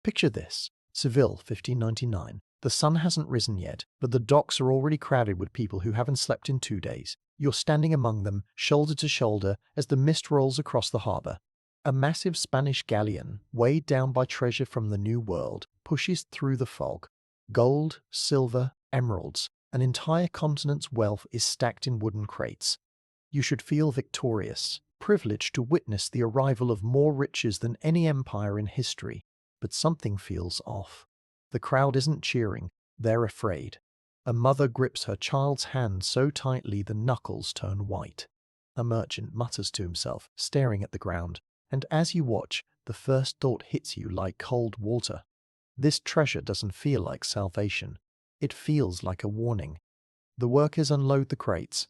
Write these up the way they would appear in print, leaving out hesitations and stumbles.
Picture this. Seville, 1599. The sun hasn't risen yet, but the docks are already crowded with people who haven't slept in 2 days. You're standing among them, shoulder to shoulder, as the mist rolls across the harbour. A massive Spanish galleon, weighed down by treasure from the New World, pushes through the fog. Gold, silver, emeralds, an entire continent's wealth is stacked in wooden crates. You should feel victorious, privileged to witness the arrival of more riches than any empire in history. But something feels off. The crowd isn't cheering, they're afraid. A mother grips her child's hand so tightly the knuckles turn white. A merchant mutters to himself, staring at the ground, and as you watch, the first thought hits you like cold water. This treasure doesn't feel like salvation. It feels like a warning. The workers unload the crates.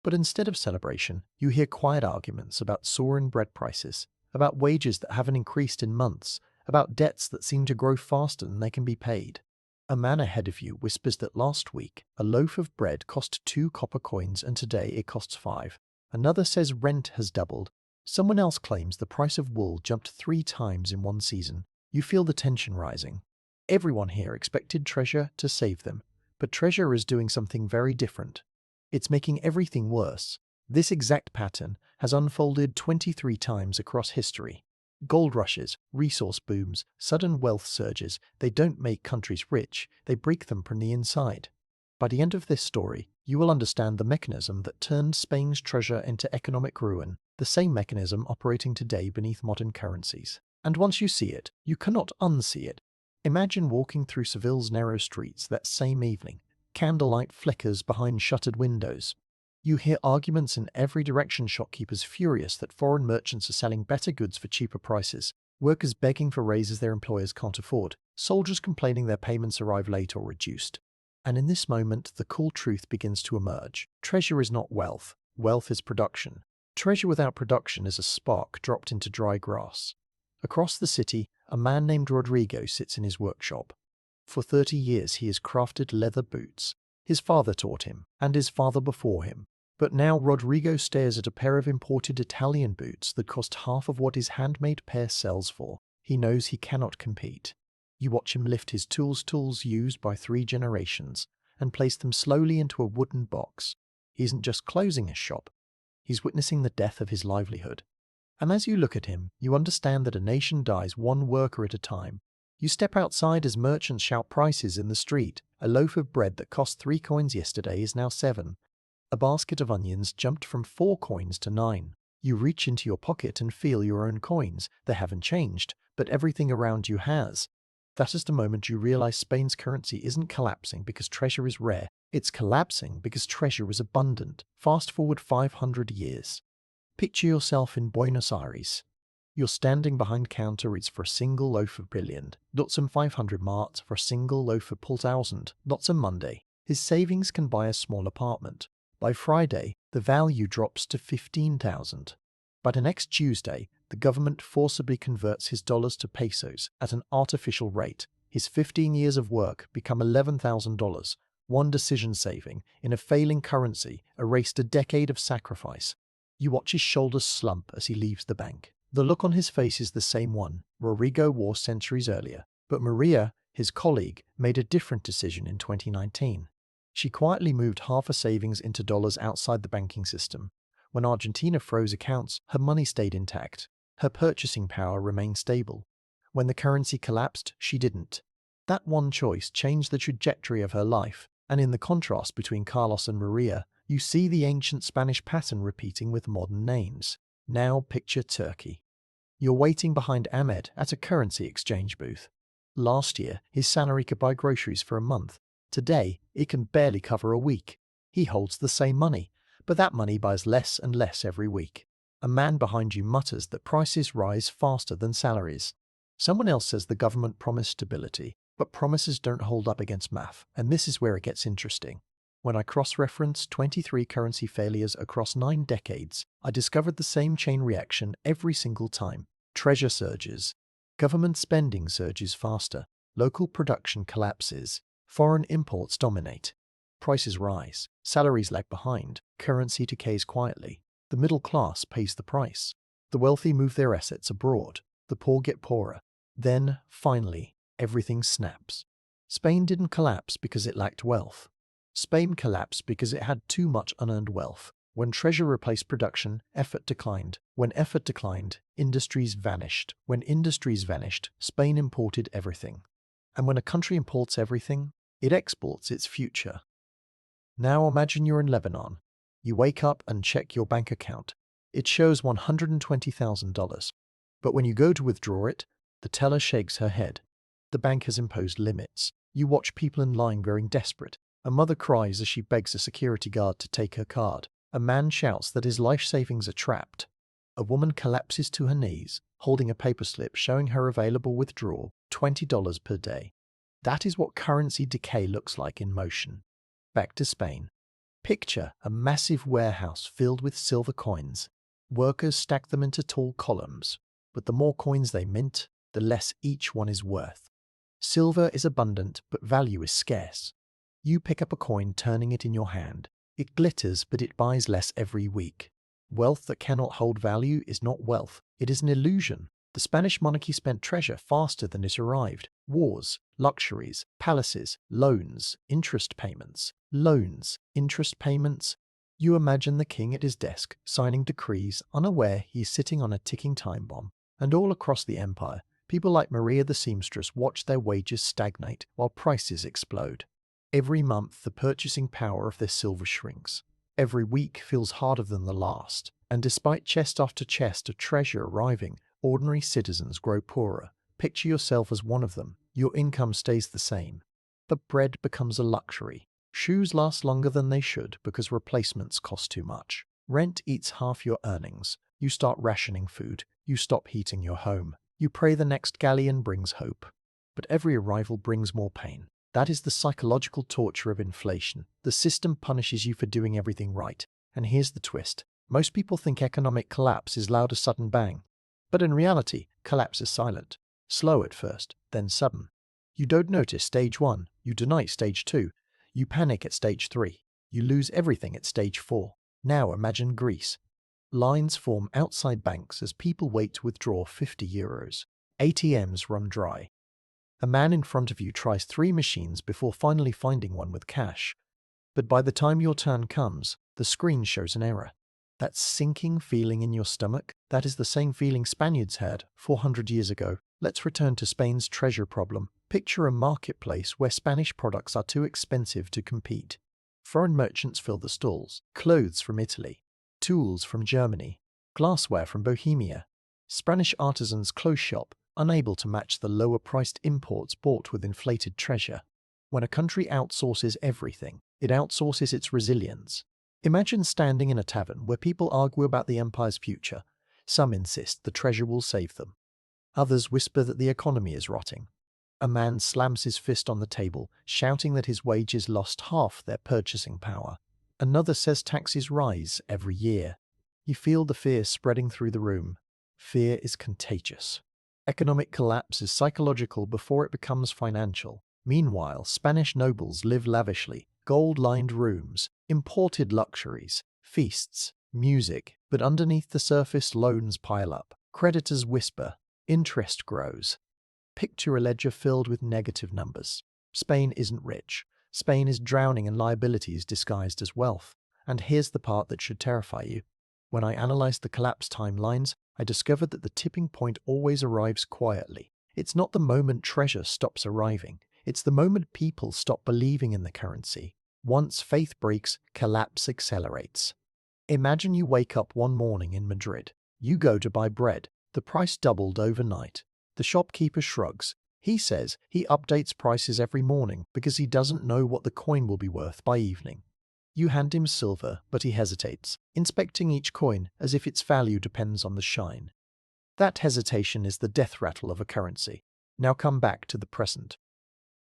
But instead of celebration, you hear quiet arguments about soaring bread prices, about wages that haven't increased in months, about debts that seem to grow faster than they can be paid. A man ahead of you whispers that last week, a loaf of bread cost 2 copper coins and today it costs 5. Another says rent has doubled. Someone else claims the price of wool jumped 3 times in one season. You feel the tension rising. Everyone here expected treasure to save them, but treasure is doing something very different. It's making everything worse. This exact pattern has unfolded 23 times across history. Gold rushes, resource booms, sudden wealth surges, they don't make countries rich, they break them from the inside. By the end of this story, you will understand the mechanism that turned Spain's treasure into economic ruin, the same mechanism operating today beneath modern currencies. And once you see it, you cannot unsee it. Imagine walking through Seville's narrow streets that same evening. Candlelight flickers behind shuttered windows. You hear arguments in every direction, shopkeepers furious that foreign merchants are selling better goods for cheaper prices, workers begging for raises their employers can't afford, soldiers complaining their payments arrive late or reduced. And in this moment, the cool truth begins to emerge. Treasure is not wealth. Wealth is production. Treasure without production is a spark dropped into dry grass. Across the city, a man named Rodrigo sits in his workshop. For 30 years he has crafted leather boots. His father taught him, and his father before him. But now Rodrigo stares at a pair of imported Italian boots that cost half of what his handmade pair sells for. He knows he cannot compete. You watch him lift his tools used by 3 generations, and place them slowly into a wooden box. He isn't just closing his shop, he's witnessing the death of his livelihood. And as you look at him, you understand that a nation dies one worker at a time. You step outside as merchants shout prices in the street. A loaf of bread that cost 3 coins yesterday is now 7. A basket of onions jumped from 4 coins to 9. You reach into your pocket and feel your own coins. They haven't changed, but everything around you has. That is the moment you realize Spain's currency isn't collapsing because treasure is rare. It's collapsing because treasure is abundant. Fast forward 500 years. Picture yourself in Buenos Aires. You're standing behind counter for a single loaf of brilliant, not some 500 marks for a single loaf of 1,000, not some Monday. His savings can buy a small apartment. By Friday, the value drops to 15,000. By the next Tuesday, the government forcibly converts his dollars to pesos at an artificial rate. His 15 years of work become $11,000. One decision saving in a failing currency erased a decade of sacrifice. You watch his shoulders slump as he leaves the bank. The look on his face is the same one Rodrigo wore centuries earlier, but Maria, his colleague, made a different decision in 2019. She quietly moved half her savings into dollars outside the banking system. When Argentina froze accounts, her money stayed intact. Her purchasing power remained stable. When the currency collapsed, she didn't. That one choice changed the trajectory of her life, and in the contrast between Carlos and Maria, you see the ancient Spanish pattern repeating with modern names. Now picture Turkey. You're waiting behind Ahmed at a currency exchange booth. Last year, his salary could buy groceries for a month. Today, it can barely cover a week. He holds the same money, but that money buys less and less every week. A man behind you mutters that prices rise faster than salaries. Someone else says the government promised stability, but promises don't hold up against math, and this is where it gets interesting. When I cross-reference 23 currency failures across 9 decades, I discovered the same chain reaction every single time. Treasure surges. Government spending surges faster. Local production collapses. Foreign imports dominate. Prices rise. Salaries lag behind. Currency decays quietly. The middle class pays the price. The wealthy move their assets abroad. The poor get poorer. Then, finally, everything snaps. Spain didn't collapse because it lacked wealth. Spain collapsed because it had too much unearned wealth. When treasure replaced production, effort declined. When effort declined, industries vanished. When industries vanished, Spain imported everything. And when a country imports everything, it exports its future. Now imagine you're in Lebanon. You wake up and check your bank account. It shows $120,000. But when you go to withdraw it, the teller shakes her head. The bank has imposed limits. You watch people in line growing desperate. A mother cries as she begs a security guard to take her card. A man shouts that his life savings are trapped. A woman collapses to her knees, holding a paper slip showing her available withdrawal, $20 per day. That is what currency decay looks like in motion. Back to Spain. Picture a massive warehouse filled with silver coins. Workers stack them into tall columns, but the more coins they mint, the less each one is worth. Silver is abundant, but value is scarce. You pick up a coin, turning it in your hand. It glitters, but it buys less every week. Wealth that cannot hold value is not wealth, it is an illusion. The Spanish monarchy spent treasure faster than it arrived. Wars, luxuries, palaces, loans, interest payments. Loans, interest payments. You imagine the king at his desk, signing decrees, unaware he is sitting on a ticking time bomb. And all across the empire, people like Maria the seamstress watch their wages stagnate while prices explode. Every month, the purchasing power of their silver shrinks. Every week feels harder than the last. And despite chest after chest of treasure arriving, ordinary citizens grow poorer. Picture yourself as one of them. Your income stays the same. But bread becomes a luxury. Shoes last longer than they should because replacements cost too much. Rent eats half your earnings. You start rationing food. You stop heating your home. You pray the next galleon brings hope. But every arrival brings more pain. That is the psychological torture of inflation. The system punishes you for doing everything right. And here's the twist. Most people think economic collapse is loud as sudden bang. But in reality, collapse is silent. Slow at first, then sudden. You don't notice stage 1. You deny stage 2. You panic at stage 3. You lose everything at stage 4. Now imagine Greece. Lines form outside banks as people wait to withdraw €50. ATMs run dry. A man in front of you tries 3 machines before finally finding one with cash. But by the time your turn comes, the screen shows an error. That sinking feeling in your stomach, that is the same feeling Spaniards had 400 years ago. Let's return to Spain's treasure problem. Picture a marketplace where Spanish products are too expensive to compete. Foreign merchants fill the stalls. Clothes from Italy, tools from Germany, glassware from Bohemia. Spanish artisans close shop, unable to match the lower-priced imports bought with inflated treasure. When a country outsources everything, it outsources its resilience. Imagine standing in a tavern where people argue about the empire's future. Some insist the treasure will save them. Others whisper that the economy is rotting. A man slams his fist on the table, shouting that his wages lost half their purchasing power. Another says taxes rise every year. You feel the fear spreading through the room. Fear is contagious. Economic collapse is psychological before it becomes financial. Meanwhile, Spanish nobles live lavishly, gold-lined rooms, imported luxuries, feasts, music, but underneath the surface loans pile up. Creditors whisper, interest grows. Picture a ledger filled with negative numbers. Spain isn't rich. Spain is drowning in liabilities disguised as wealth. And here's the part that should terrify you. When I analyzed the collapse timelines, I discovered that the tipping point always arrives quietly. It's not the moment treasure stops arriving. It's the moment people stop believing in the currency. Once faith breaks, collapse accelerates. Imagine you wake up one morning in Madrid. You go to buy bread. The price doubled overnight. The shopkeeper shrugs. He says he updates prices every morning because he doesn't know what the coin will be worth by evening. You hand him silver, but he hesitates, inspecting each coin as if its value depends on the shine. That hesitation is the death rattle of a currency. Now come back to the present.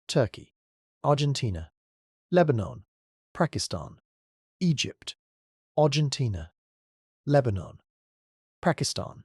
Turkey, Argentina, Lebanon, Pakistan, Egypt, Argentina, Lebanon, Pakistan,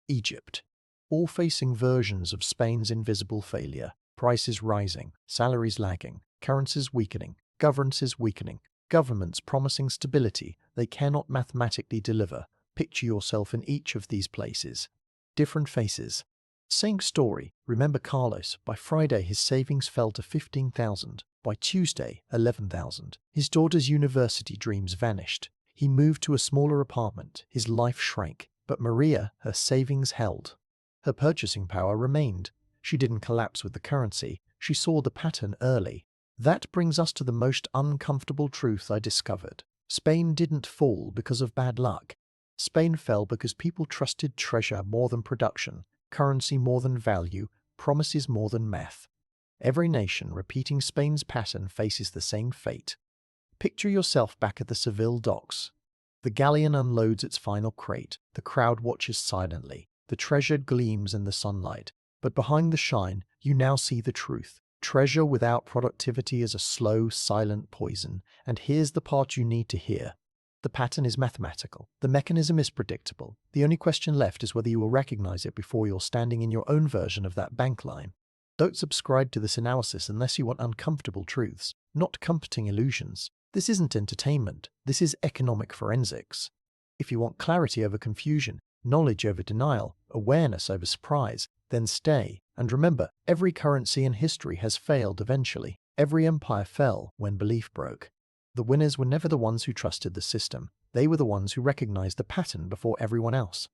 Egypt, all facing versions of Spain's invisible failure. Prices rising, salaries lagging, currencies weakening, governances weakening, governments promising stability they cannot mathematically deliver. Picture yourself in each of these places. Different faces, Same story. Remember Carlos. By Friday, his savings fell to 15,000. By Tuesday, 11,000. His daughter's university dreams vanished. He moved to a smaller apartment. His life shrank. But Maria, her savings held. Her purchasing power remained. She didn't collapse with the currency. She saw the pattern early. That brings us to the most uncomfortable truth I discovered. Spain didn't fall because of bad luck. Spain fell because people trusted treasure more than production, currency more than value, promises more than math. Every nation repeating Spain's pattern faces the same fate. Picture yourself back at the Seville docks. The galleon unloads its final crate. The crowd watches silently. The treasure gleams in the sunlight. But behind the shine, you now see the truth. Treasure without productivity is a slow, silent poison. And here's the part you need to hear. The pattern is mathematical. The mechanism is predictable. The only question left is whether you will recognize it before you're standing in your own version of that bank line. Don't subscribe to this analysis unless you want uncomfortable truths, not comforting illusions. This isn't entertainment. This is economic forensics. If you want clarity over confusion, knowledge over denial, awareness over surprise, then stay. And remember, every currency in history has failed eventually. Every empire fell when belief broke. The winners were never the ones who trusted the system. They were the ones who recognized the pattern before everyone else.